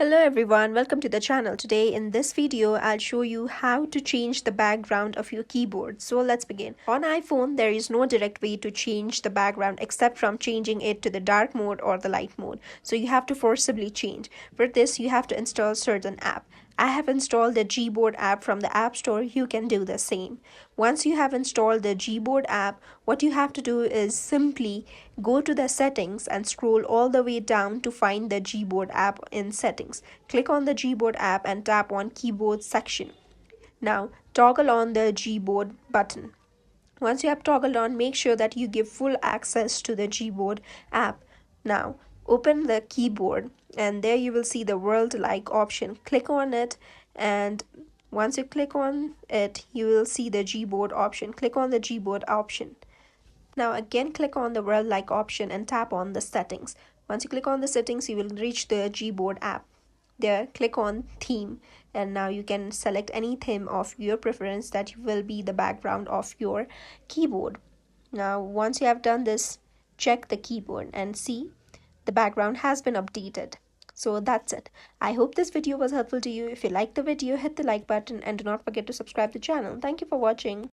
Hello everyone, welcome to the channel. Today in this video, I'll show you how to change the background of your keyboard. So let's begin. On iPhone, there is no direct way to change the background except from changing it to the dark mode or the light mode. So you have to forcibly change. For this, you have to install certain app. I have installed the Gboard app from the App Store. You can do the same. Once you have installed the Gboard app, what you have to do is simply go to the settings and scroll all the way down to find the Gboard app in settings. Click on the Gboard app and tap on keyboard section. Now toggle on the Gboard button. Once you have toggled on, make sure that you give full access to the Gboard app. Now open the keyboard and there you will see the world like option. Click on it, and once you click on it, you will see the Gboard option. Click on the Gboard option. Now again click on the world like option and tap on the settings. Once you click on the settings, you will reach the Gboard app. There click on theme, and now you can select any theme of your preference that will be the background of your keyboard. Now once you have done this, check the keyboard and see the background has been updated. So that's it. I hope this video was helpful to you. If you liked the video, hit the like button and do not forget to subscribe to the channel. Thank you for watching.